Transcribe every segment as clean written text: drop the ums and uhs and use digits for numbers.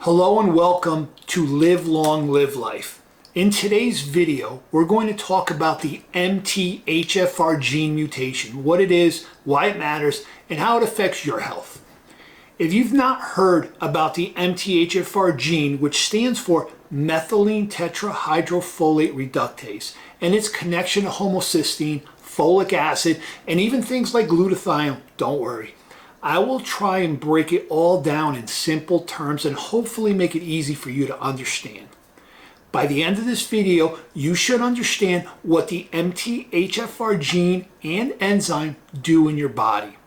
Hello and welcome to Live Long, Live Life. In today's video, we're going to talk about the MTHFR gene mutation, what it is, why it matters, and how it affects your health. If you've not heard about the MTHFR gene, which stands for methylene tetrahydrofolate reductase, and its connection to homocysteine, folic acid, and even things like glutathione, don't worry. I will try and break it all down in simple terms and hopefully make it easy for you to understand. By the end of this video, you should understand what the MTHFR gene and enzyme do in your body,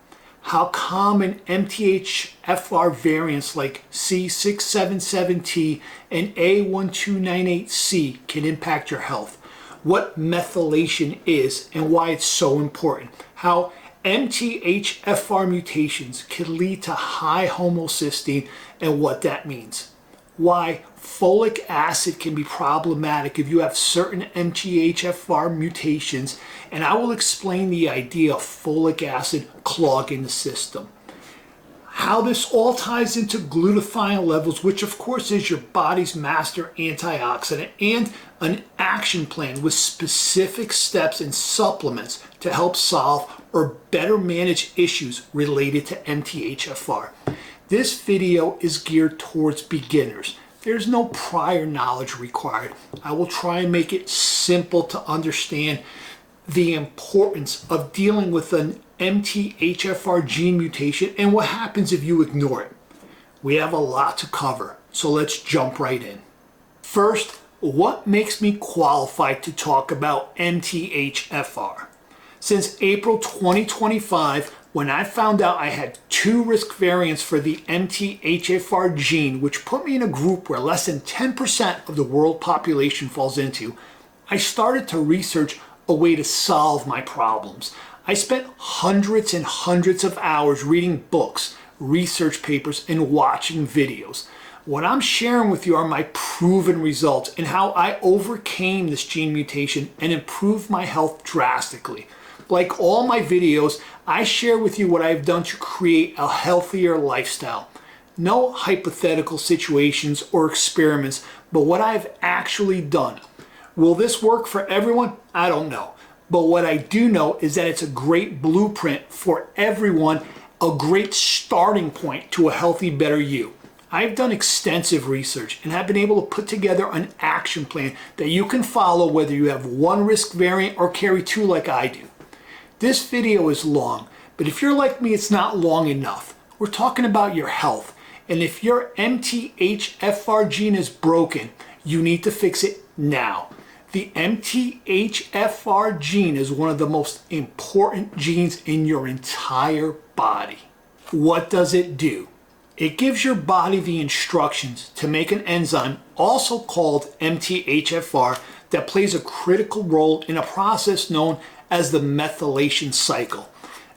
how common MTHFR variants like C677T and A1298C can impact your health, what methylation is and why it's so important, how MTHFR mutations can lead to high homocysteine and what that means. Why folic acid can be problematic if you have certain MTHFR mutations, and I will explain the idea of folic acid clogging the system. How this all ties into glutathione levels, which of course is your body's master antioxidant, and an action plan with specific steps and supplements to help solve or better manage issues related to MTHFR. This video is geared towards beginners. There's no prior knowledge required. I will try and make it simple to understand the importance of dealing with an MTHFR gene mutation and what happens if you ignore it. We have a lot to cover, so let's jump right in. First, what makes me qualified to talk about MTHFR? Since April 2025, when I found out I had 2 risk variants for the MTHFR gene, which put me in a group where less than 10% of the world population falls into, I started to research a way to solve my problems. I spent hundreds and hundreds of hours reading books, research papers, and watching videos. What I'm sharing with you are my proven results and how I overcame this gene mutation and improved my health drastically. Like all my videos, I share with you what I've done to create a healthier lifestyle. No hypothetical situations or experiments, but what I've actually done. Will this work for everyone? I don't know. But what I do know is that it's a great blueprint for everyone, a great starting point to a healthy, better you. I've done extensive research and have been able to put together an action plan that you can follow whether you have 1 risk variant or carry 2 like I do. This video is long, but if you're like me, it's not long enough. We're talking about your health, and if your MTHFR gene is broken, you need to fix it now. The MTHFR gene is one of the most important genes in your entire body. What does it do? It gives your body the instructions to make an enzyme, also called MTHFR, that plays a critical role in a process known as the methylation cycle.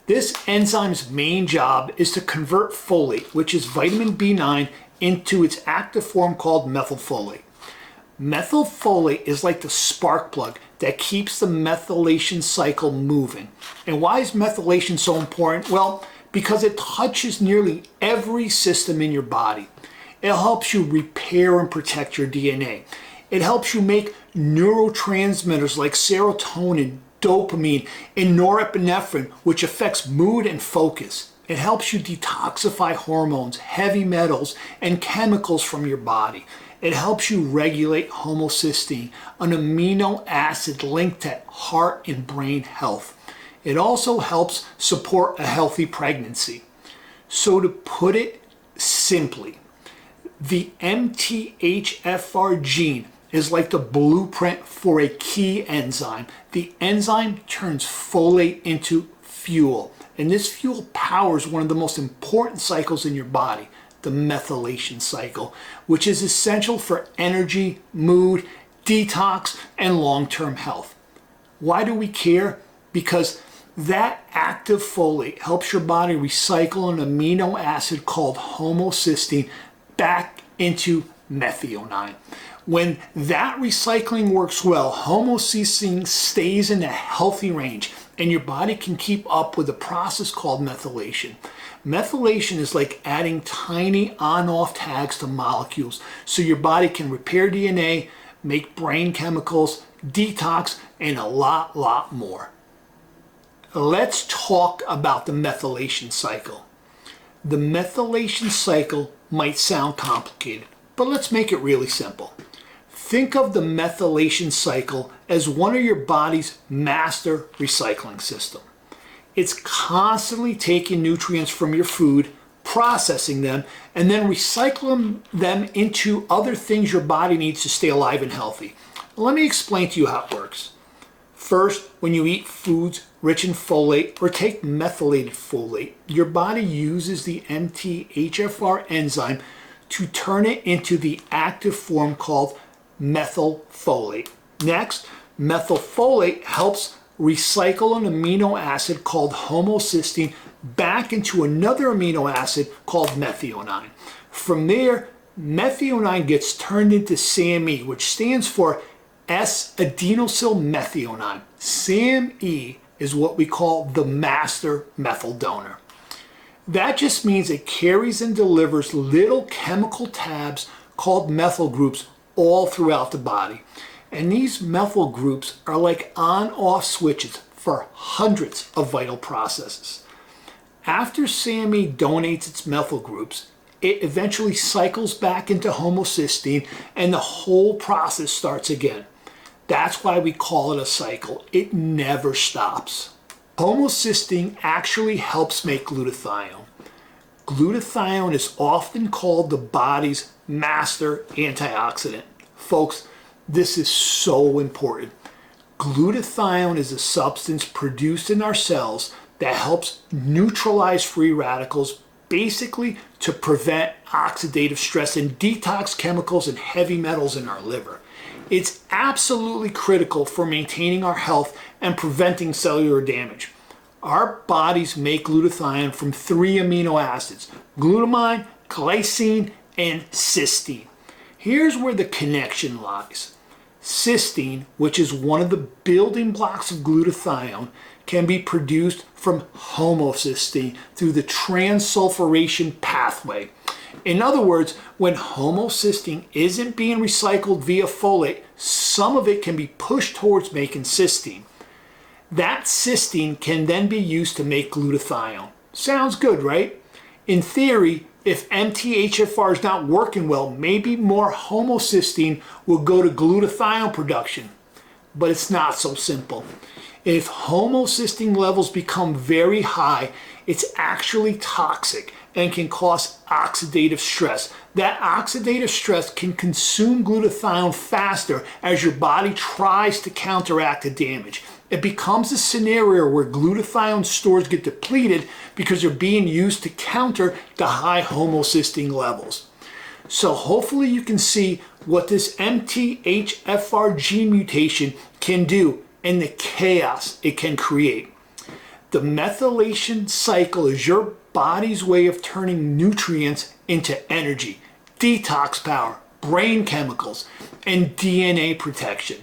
This enzyme's main job is to convert folate, which is vitamin B9, into its active form called methylfolate. Methylfolate is like the spark plug that keeps the methylation cycle moving. And why is methylation so important? Well, because it touches nearly every system in your body. It helps you repair and protect your DNA. It helps you make neurotransmitters like serotonin, dopamine, and norepinephrine, which affects mood and focus. It helps you detoxify hormones, heavy metals, and chemicals from your body. It helps you regulate homocysteine, an amino acid linked to heart and brain health. It also helps support a healthy pregnancy. So to put it simply, the MTHFR gene is like the blueprint for a key enzyme. The enzyme turns folate into fuel, and this fuel powers one of the most important cycles in your body, the methylation cycle, which is essential for energy, mood, detox, and long-term health. Why do we care? Because that active folate helps your body recycle an amino acid called homocysteine back into methionine. When that recycling works well, homocysteine stays in a healthy range and your body can keep up with a process called methylation. Methylation is like adding tiny on-off tags to molecules so your body can repair DNA, make brain chemicals, detox, and a lot more. Let's talk about the methylation cycle. The methylation cycle might sound complicated, but let's make it really simple. Think of the methylation cycle as one of your body's master recycling system. It's constantly taking nutrients from your food, processing them, and then recycling them into other things your body needs to stay alive and healthy. Let me explain to you how it works. First, when you eat foods rich in folate or take methylated folate, your body uses the MTHFR enzyme to turn it into the active form called methylfolate. Next, methylfolate helps recycle an amino acid called homocysteine back into another amino acid called methionine. From there, methionine gets turned into SAMe, which stands for S-adenosylmethionine. SAMe is what we call the master methyl donor. That just means it carries and delivers little chemical tabs called methyl groups all throughout the body. And these methyl groups are like on-off switches for hundreds of vital processes. After SAMe donates its methyl groups, it eventually cycles back into homocysteine and the whole process starts again. That's why we call it a cycle. It never stops. Homocysteine actually helps make glutathione. Glutathione is often called the body's master antioxidant. Folks, this is so important. Glutathione is a substance produced in our cells that helps neutralize free radicals, basically to prevent oxidative stress and detox chemicals and heavy metals in our liver. It's absolutely critical for maintaining our health and preventing cellular damage. Our bodies make glutathione from 3 amino acids: glutamine, glycine, and cysteine. Here's where the connection lies. Cysteine, which is one of the building blocks of glutathione, can be produced from homocysteine through the transsulfuration pathway. In other words, when homocysteine isn't being recycled via folate, some of it can be pushed towards making cysteine. That cysteine can then be used to make glutathione. Sounds good, right? In theory, if MTHFR is not working well, maybe more homocysteine will go to glutathione production. But it's not so simple. If homocysteine levels become very high, it's actually toxic and can cause oxidative stress. That oxidative stress can consume glutathione faster as your body tries to counteract the damage. It becomes a scenario where glutathione stores get depleted because they're being used to counter the high homocysteine levels. So hopefully you can see what this MTHFR gene mutation can do and the chaos it can create. The methylation cycle is your body's way of turning nutrients into energy, detox power, brain chemicals, and DNA protection.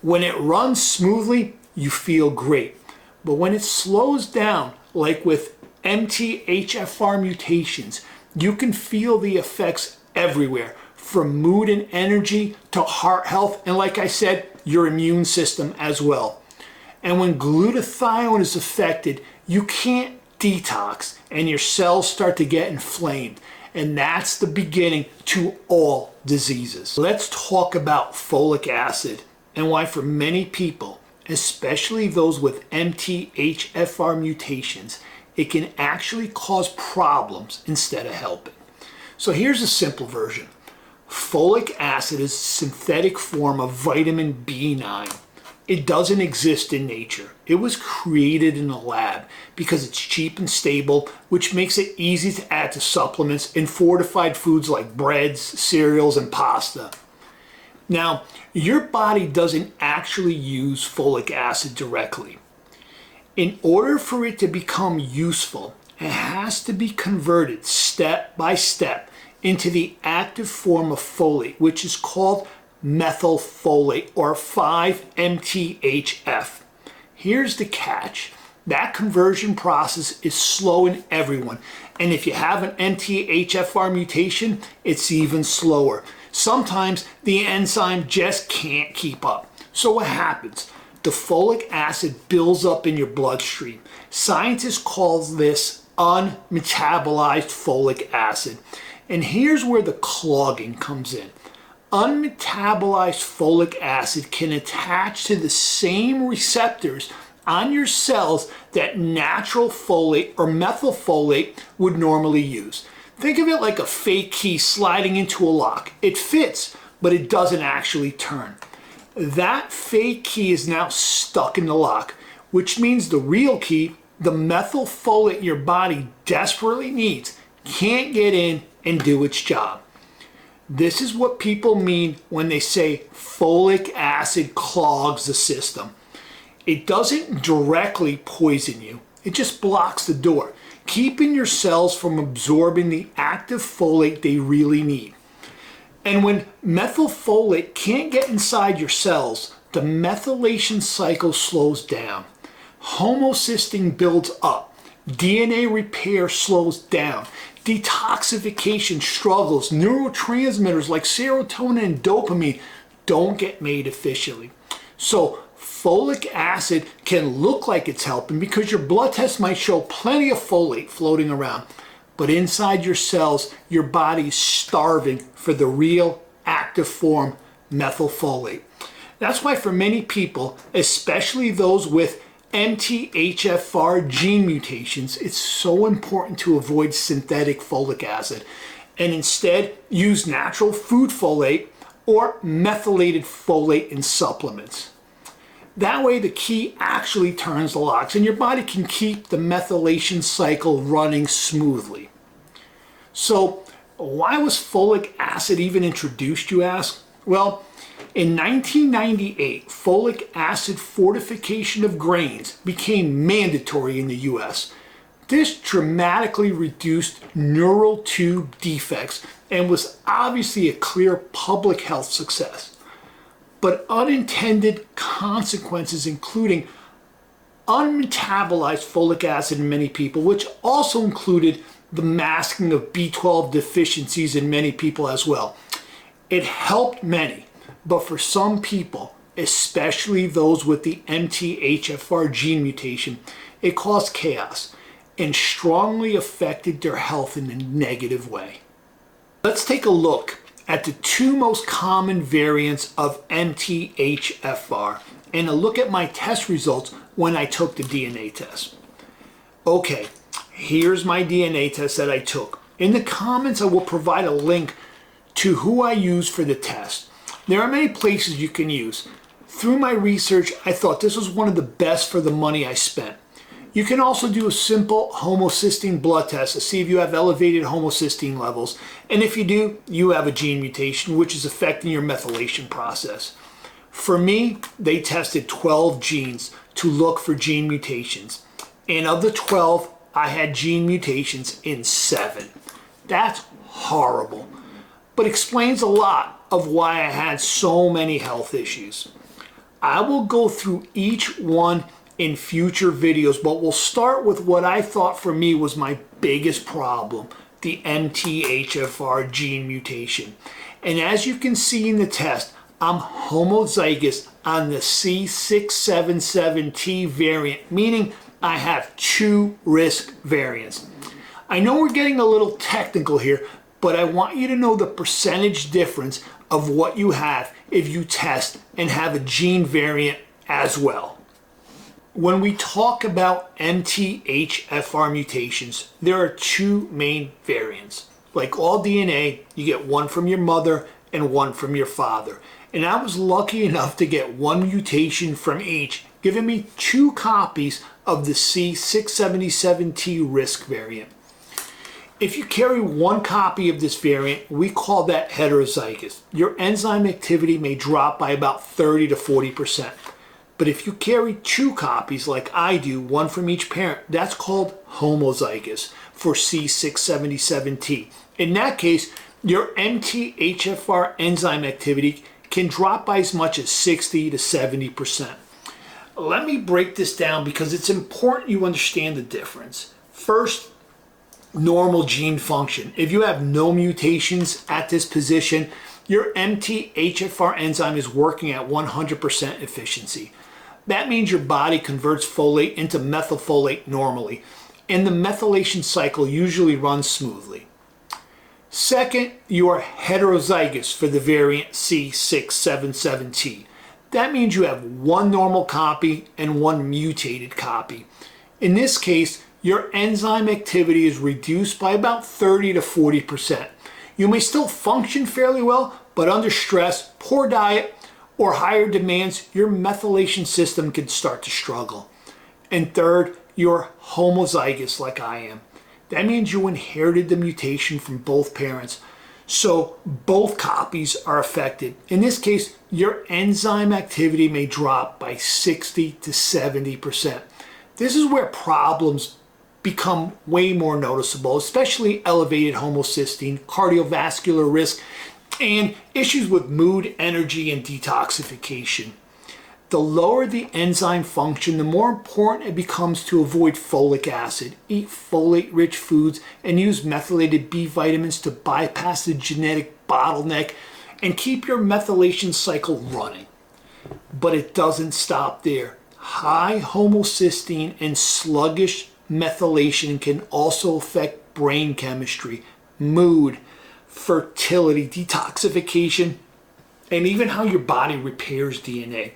When it runs smoothly, you feel great. But when it slows down, like with MTHFR mutations, you can feel the effects everywhere, from mood and energy to heart health, and like I said, your immune system as well. And when glutathione is affected, you can't detox and your cells start to get inflamed. And that's the beginning to all diseases. Let's talk about folic acid and why for many people, especially those with MTHFR mutations, it can actually cause problems instead of helping. So here's a simple version. Folic acid is a synthetic form of vitamin B9. It doesn't exist in nature. It was created in a lab because it's cheap and stable, which makes it easy to add to supplements in fortified foods like breads, cereals, and pasta. Now, your body doesn't actually use folic acid directly. In order for it to become useful, it has to be converted step by step into the active form of folate, which is called methylfolate, or 5-MTHF. Here's the catch. That conversion process is slow in everyone. And if you have an MTHFR mutation, it's even slower. Sometimes the enzyme just can't keep up. So what happens? The folic acid builds up in your bloodstream. Scientists call this unmetabolized folic acid. And here's where the clogging comes in. Unmetabolized folic acid can attach to the same receptors on your cells that natural folate or methylfolate would normally use. Think of it like a fake key sliding into a lock. It fits, but it doesn't actually turn. That fake key is now stuck in the lock, which means the real key, the methylfolate your body desperately needs, can't get in and do its job. This is what people mean when they say folic acid clogs the system. It doesn't directly poison you, it just blocks the door, keeping your cells from absorbing the active folate they really need. And when methylfolate can't get inside your cells, the methylation cycle slows down. Homocysteine builds up, DNA repair slows down, detoxification struggles, neurotransmitters like serotonin and dopamine don't get made efficiently. So folic acid can look like it's helping because your blood test might show plenty of folate floating around, but inside your cells, your body's starving for the real active form, methylfolate. That's why for many people, especially those with MTHFR gene mutations, it's so important to avoid synthetic folic acid and instead use natural food folate or methylated folate in supplements. That way the key actually turns the locks and your body can keep the methylation cycle running smoothly. So why was folic acid even introduced, you ask? Well, in 1998, folic acid fortification of grains became mandatory in the US. This dramatically reduced neural tube defects and was obviously a clear public health success. But unintended consequences, including unmetabolized folic acid in many people, which also included the masking of B12 deficiencies in many people as well. It helped many. But for some people, especially those with the MTHFR gene mutation, it caused chaos and strongly affected their health in a negative way. Let's take a look at the two most common variants of MTHFR and a look at my test results when I took the DNA test. Okay, here's my DNA test that I took. In the comments, I will provide a link to who I used for the test. There are many places you can use. Through my research, I thought this was one of the best for the money I spent. You can also do a simple homocysteine blood test to see if you have elevated homocysteine levels. And if you do, you have a gene mutation, which is affecting your methylation process. For me, they tested 12 genes to look for gene mutations. And of the 12, I had gene mutations in 7. That's horrible, but explains a lot of why I had so many health issues. I will go through each one in future videos, but we'll start with what I thought for me was my biggest problem, the MTHFR gene mutation. And as you can see in the test, I'm homozygous on the C677T variant, meaning I have 2 risk variants. I know we're getting a little technical here, but I want you to know the percentage difference of what you have if you test and have a gene variant as well. When we talk about MTHFR mutations, there are 2 main variants. Like all DNA, you get one from your mother and one from your father. And I was lucky enough to get 1 mutation from each, giving me 2 copies of the C677T risk variant. If you carry 1 copy of this variant, we call that heterozygous. Your enzyme activity may drop by about 30 to 40%. But if you carry 2 copies like I do, 1 from each parent, that's called homozygous for C677T. In that case, your MTHFR enzyme activity can drop by as much as 60 to 70%. Let me break this down because it's important you understand the difference. First, normal gene function. If you have no mutations at this position, your MTHFR enzyme is working at 100% efficiency. That means your body converts folate into methylfolate normally, and the methylation cycle usually runs smoothly. Second, you are heterozygous for the variant C677T. That means you have one normal copy and one mutated copy. In this case, your enzyme activity is reduced by about 30 to 40%. You may still function fairly well, but under stress, poor diet, or higher demands, your methylation system can start to struggle. And third, you're homozygous like I am. That means you inherited the mutation from both parents. So both copies are affected. In this case, your enzyme activity may drop by 60 to 70%. This is where problems become way more noticeable, especially elevated homocysteine, cardiovascular risk, and issues with mood, energy, and detoxification. The lower the enzyme function, the more important it becomes to avoid folic acid, eat folate-rich foods, and use methylated B vitamins to bypass the genetic bottleneck and keep your methylation cycle running. But it doesn't stop there. High homocysteine and sluggish methylation can also affect brain chemistry, mood, fertility, detoxification, and even how your body repairs DNA.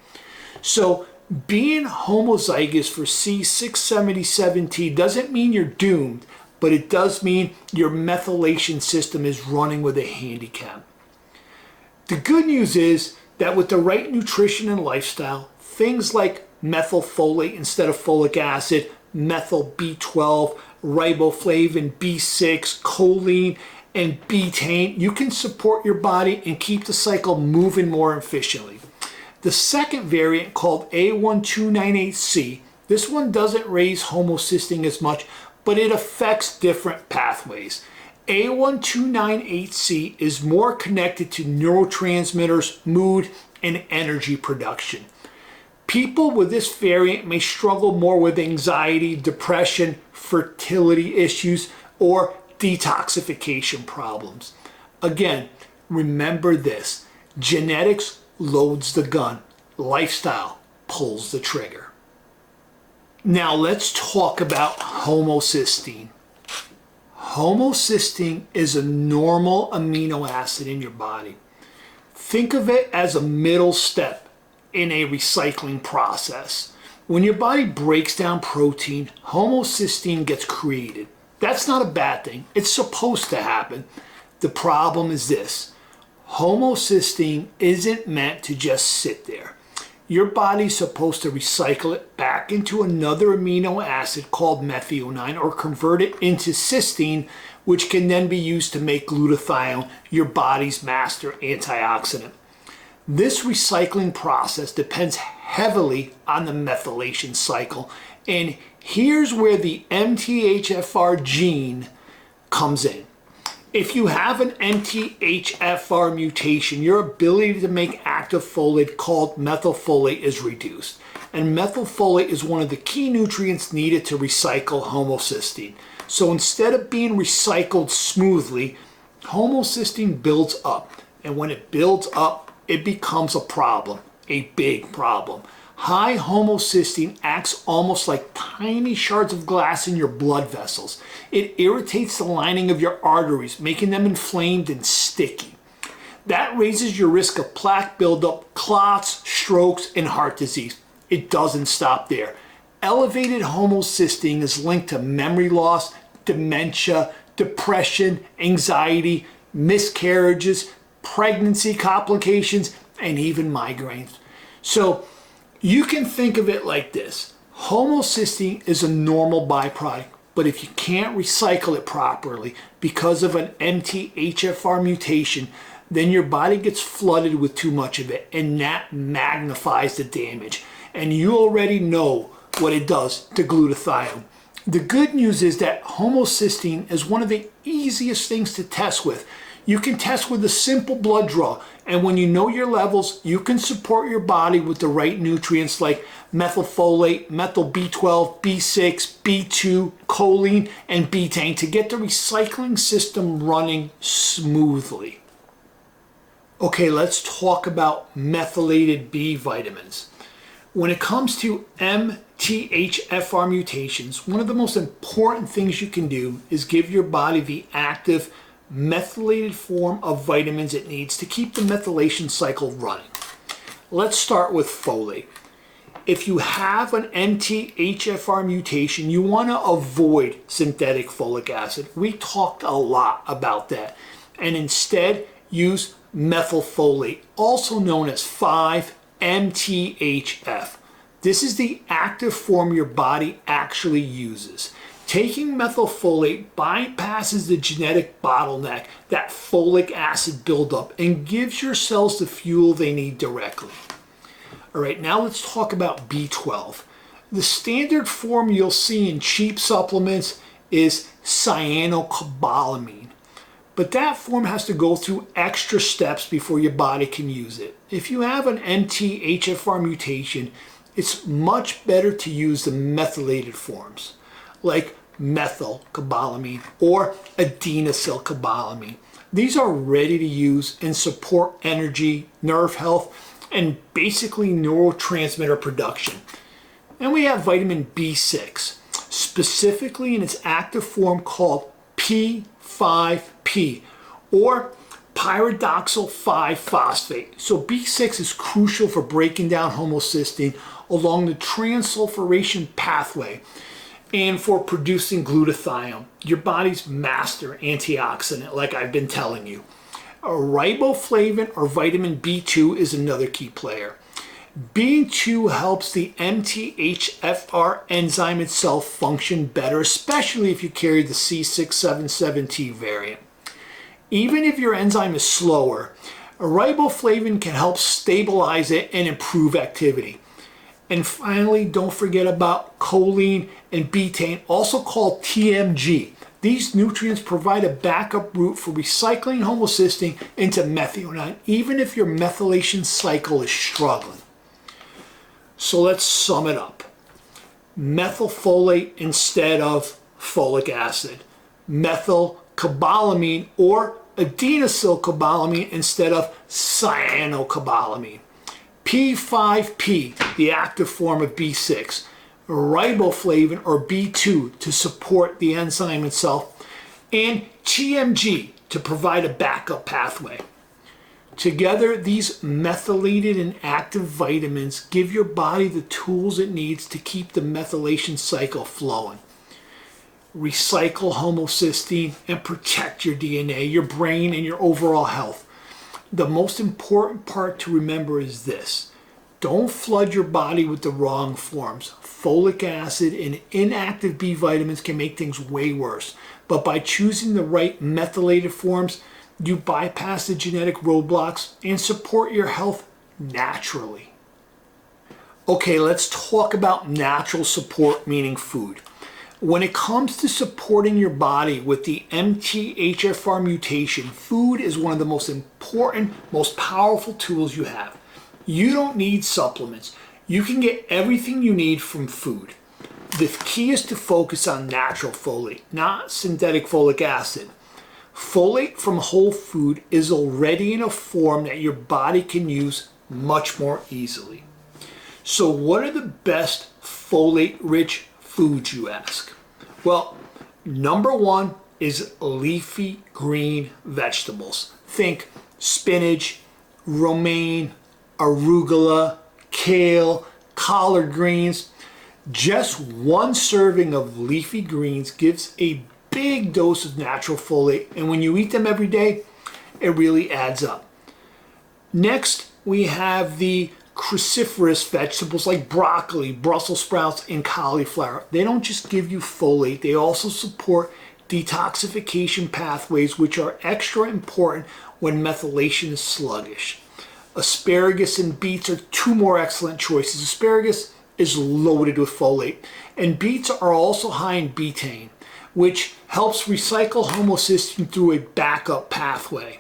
So being homozygous for C677T doesn't mean you're doomed, but it does mean your methylation system is running with a handicap. The good news is that with the right nutrition and lifestyle, things like methylfolate instead of folic acid, methyl B12, riboflavin, B6, choline, and betaine, you can support your body and keep the cycle moving more efficiently. The second variant, called A1298C, this one doesn't raise homocysteine as much, but it affects different pathways. A1298C is more connected to neurotransmitters, mood, and energy production. People with this variant may struggle more with anxiety, depression, fertility issues, or detoxification problems. Again, remember this: genetics loads the gun, lifestyle pulls the trigger. Now let's talk about homocysteine. Homocysteine is a normal amino acid in your body. Think of it as a middle step in a recycling process. When your body breaks down protein, homocysteine gets created. That's not a bad thing. It's supposed to happen. The problem is this: homocysteine isn't meant to just sit there. Your body's supposed to recycle it back into another amino acid called methionine, or convert it into cysteine, which can then be used to make glutathione, your body's master antioxidant. This recycling process depends heavily on the methylation cycle, and here's where the MTHFR gene comes in. If you have an MTHFR mutation, your ability to make active folate called methylfolate is reduced. And methylfolate is one of the key nutrients needed to recycle homocysteine. So instead of being recycled smoothly, homocysteine builds up. And when it builds up, it becomes a problem, a big problem. High homocysteine acts almost like tiny shards of glass in your blood vessels. It irritates the lining of your arteries, making them inflamed and sticky. That raises your risk of plaque buildup, clots, strokes, and heart disease. It doesn't stop there. Elevated homocysteine is linked to memory loss, dementia, depression, anxiety, miscarriages, pregnancy complications, and even migraines. So you can think of it like this: homocysteine is a normal byproduct, but if you can't recycle it properly because of an MTHFR mutation, then your body gets flooded with too much of it, and that magnifies the damage. And you already know what it does to glutathione. The good news is that homocysteine is one of the easiest things to test with. You can test with a simple blood draw, and when you know your levels, you can support your body with the right nutrients like methylfolate, methyl B12, B6, B2, choline, and betaine to get the recycling system running smoothly. Okay, let's talk about methylated B vitamins. When it comes to MTHFR mutations, one of the most important things you can do is give your body the active methylated form of vitamins it needs to keep the methylation cycle running. Let's start with folate. If you have an MTHFR mutation, you want to avoid synthetic folic acid. We talked a lot about that. And instead, use methylfolate, also known as 5-MTHF. This is the active form your body actually uses. Taking methylfolate bypasses the genetic bottleneck, that folic acid buildup, and gives your cells the fuel they need directly. All right, now let's talk about B12. The standard form you'll see in cheap supplements is cyanocobalamin, but that form has to go through extra steps before your body can use it. If you have an MTHFR mutation, it's much better to use the methylated forms, like methylcobalamin or adenosylcobalamin. These are ready to use and support energy, nerve health, and basically neurotransmitter production. And we have vitamin B6, specifically in its active form called P5P, or pyridoxal 5-phosphate. So B6 is crucial for breaking down homocysteine along the transsulfuration pathway and for producing glutathione, your body's master antioxidant, like I've been telling you. Riboflavin or vitamin B2 is another key player. B2 helps the MTHFR enzyme itself function better, especially if you carry the C677T variant. Even if your enzyme is slower, riboflavin can help stabilize it and improve activity. And finally, don't forget about choline and betaine, also called TMG. These nutrients provide a backup route for recycling homocysteine into methionine, even if your methylation cycle is struggling. So let's sum it up. Methylfolate instead of folic acid. Methylcobalamin or adenosylcobalamin instead of cyanocobalamin. P5P, the active form of B6, riboflavin or B2 to support the enzyme itself, and TMG to provide a backup pathway. Together, these methylated and active vitamins give your body the tools it needs to keep the methylation cycle flowing. Recycle homocysteine and protect your DNA, your brain, and your overall health. The most important part to remember is this: don't flood your body with the wrong forms. Folic acid and inactive B vitamins can make things way worse. But by choosing the right methylated forms, you bypass the genetic roadblocks and support your health naturally. Okay, let's talk about natural support, meaning food. When it comes to supporting your body with the MTHFR mutation, food is one of the most important, most powerful tools you have. You don't need supplements. You can get everything you need from food. The key is to focus on natural folate, not synthetic folic acid. Folate from whole food is already in a form that your body can use much more easily. So what are the best folate-rich foods, you ask? Well, number one is leafy green vegetables. Think spinach, romaine, arugula, kale, collard greens. Just one serving of leafy greens gives a big dose of natural folate, and when you eat them every day, it really adds up. Next, we have the cruciferous vegetables like broccoli, Brussels sprouts, and cauliflower. They don't just give you folate, they also support detoxification pathways, which are extra important when methylation is sluggish. Asparagus and beets are two more excellent choices. Asparagus is loaded with folate, and beets are also high in betaine, which helps recycle homocysteine through a backup pathway.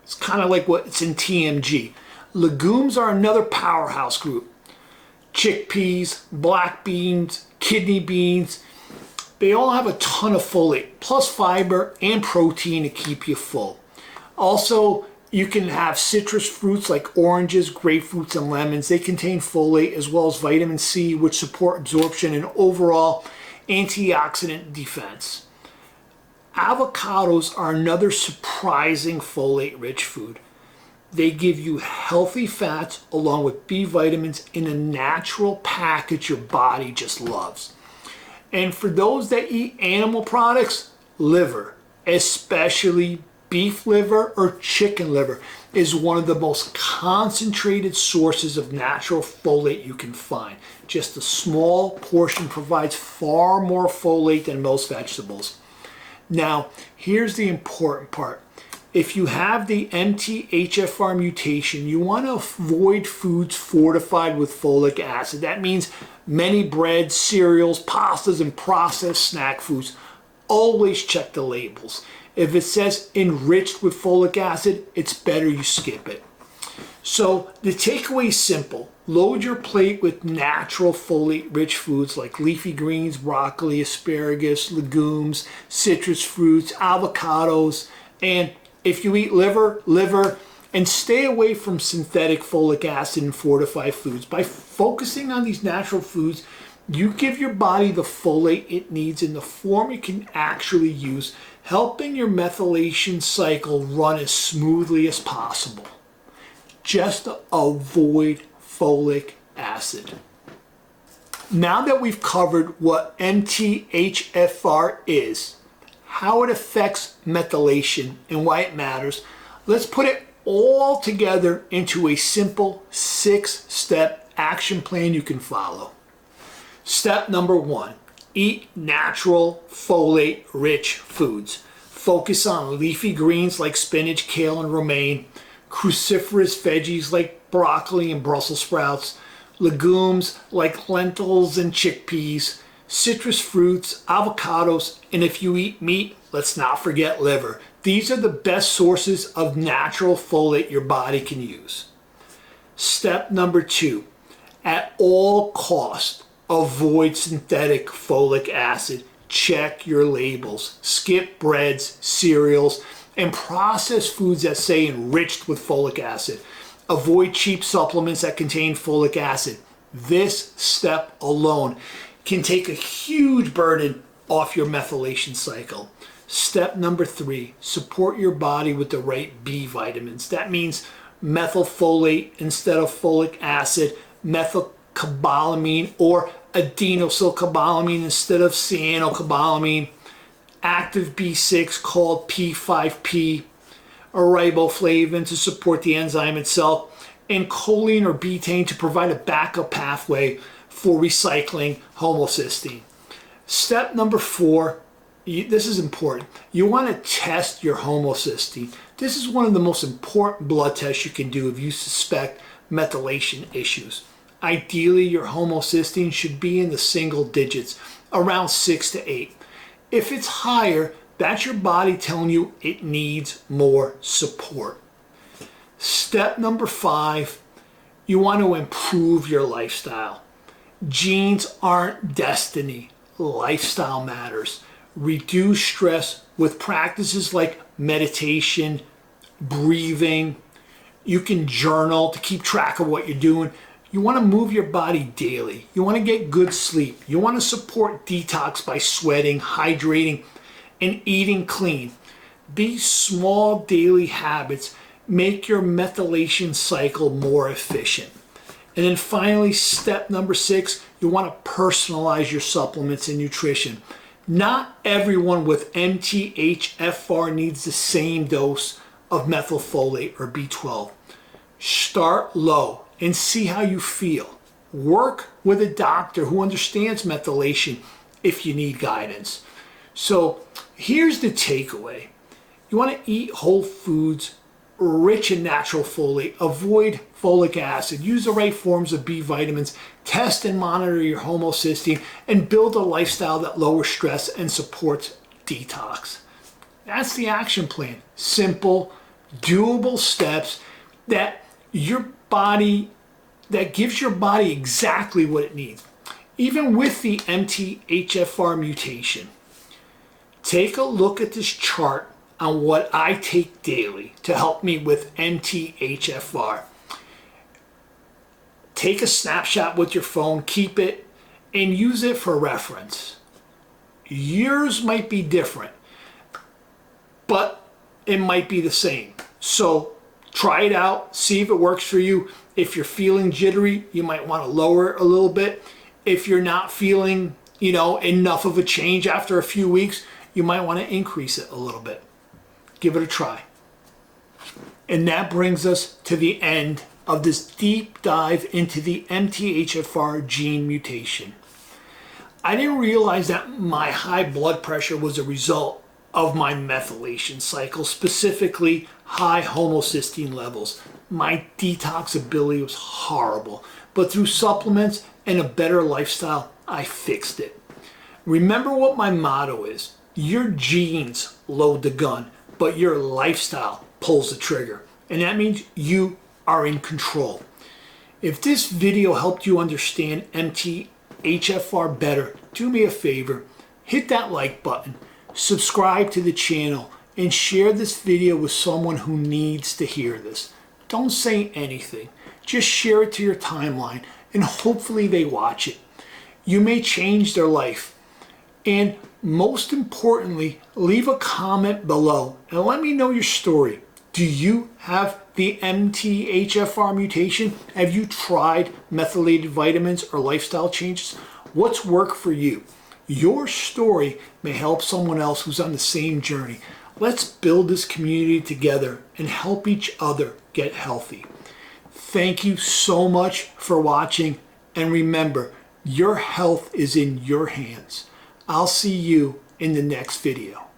It's kind of like what's in TMG. Legumes are another powerhouse group. Chickpeas, black beans, kidney beans, they all have a ton of folate, plus fiber and protein to keep you full. Also, you can have citrus fruits like oranges, grapefruits, and lemons. They contain folate as well as vitamin C, which support absorption and overall antioxidant defense. Avocados are another surprising folate-rich food. They give you healthy fats along with B vitamins in a natural package your body just loves. And for those that eat animal products, liver, especially beef liver or chicken liver, is one of the most concentrated sources of natural folate you can find. Just a small portion provides far more folate than most vegetables. Now, here's the important part. If you have the MTHFR mutation, you want to avoid foods fortified with folic acid. That means many breads, cereals, pastas, and processed snack foods. Always check the labels. If it says enriched with folic acid, it's better you skip it. So the takeaway is simple. Load your plate with natural folate-rich foods like leafy greens, broccoli, asparagus, legumes, citrus fruits, avocados, and if you eat liver, and stay away from synthetic folic acid and fortified foods. By focusing on these natural foods, you give your body the folate it needs in the form it can actually use, helping your methylation cycle run as smoothly as possible. Just avoid folic acid. Now that we've covered what MTHFR is, how it affects methylation and why it matters, let's put it all together into a simple 6-step action plan you can follow. Step number 1, eat natural folate-rich foods. Focus on leafy greens like spinach, kale, and romaine, cruciferous veggies like broccoli and Brussels sprouts, legumes like lentils and chickpeas, citrus fruits, avocados, and if you eat meat, let's not forget liver. These are the best sources of natural folate your body can use. Step number 2, at all costs, avoid synthetic folic acid. Check your labels. Skip breads, cereals, and processed foods that say enriched with folic acid. Avoid cheap supplements that contain folic acid. This step alone can take a huge burden off your methylation cycle. Step number 3, support your body with the right B vitamins. That means methylfolate instead of folic acid, methylcobalamin or adenosylcobalamin instead of cyanocobalamin, active B6 called P5P, a riboflavin to support the enzyme itself, and choline or betaine to provide a backup pathway for recycling homocysteine. Step number 4, this is important. You want to test your homocysteine. This is one of the most important blood tests you can do if you suspect methylation issues. Ideally, your homocysteine should be in the single digits, around 6 to 8. If it's higher, that's your body telling you it needs more support. Step number 5, you want to improve your lifestyle. Genes aren't destiny. Lifestyle matters. Reduce stress with practices like meditation, breathing. You can journal to keep track of what you're doing. You want to move your body daily. You want to get good sleep. You want to support detox by sweating, hydrating, and eating clean. These small daily habits make your methylation cycle more efficient. And then finally, step number 6, you want to personalize your supplements and nutrition. Not everyone with MTHFR needs the same dose of methylfolate or B12. Start low and see how you feel. Work with a doctor who understands methylation if you need guidance. So here's the takeaway. You want to eat whole foods rich in natural folate, avoid folic acid, use the right forms of B vitamins, test and monitor your homocysteine, and build a lifestyle that lowers stress and supports detox. That's the action plan. Simple, doable steps that gives your body exactly what it needs. Even with the MTHFR mutation, take a look at this chart on what I take daily to help me with MTHFR. Take a snapshot with your phone, keep it, and use it for reference. Yours might be different, but it might be the same. So try it out, see if it works for you. If you're feeling jittery, you might want to lower it a little bit. If you're not feeling, enough of a change after a few weeks, you might want to increase it a little bit. Give it a try. And that brings us to the end of this deep dive into the MTHFR gene mutation. I didn't realize that my high blood pressure was a result of my methylation cycle, specifically high homocysteine levels. My detox ability was horrible, but through supplements and a better lifestyle, I fixed it. Remember what my motto is: your genes load the gun, but your lifestyle pulls the trigger. And that means you are in control. If this video helped you understand MTHFR better, do me a favor, hit that like button, subscribe to the channel, and share this video with someone who needs to hear this. Don't say anything, just share it to your timeline, and hopefully they watch it. You may change their life. And most importantly, leave a comment below and let me know your story. Do you have the MTHFR mutation? Have you tried methylated vitamins or lifestyle changes? What's worked for you? Your story may help someone else who's on the same journey. Let's build this community together and help each other get healthy. Thank you so much for watching, and remember, your health is in your hands. I'll see you in the next video.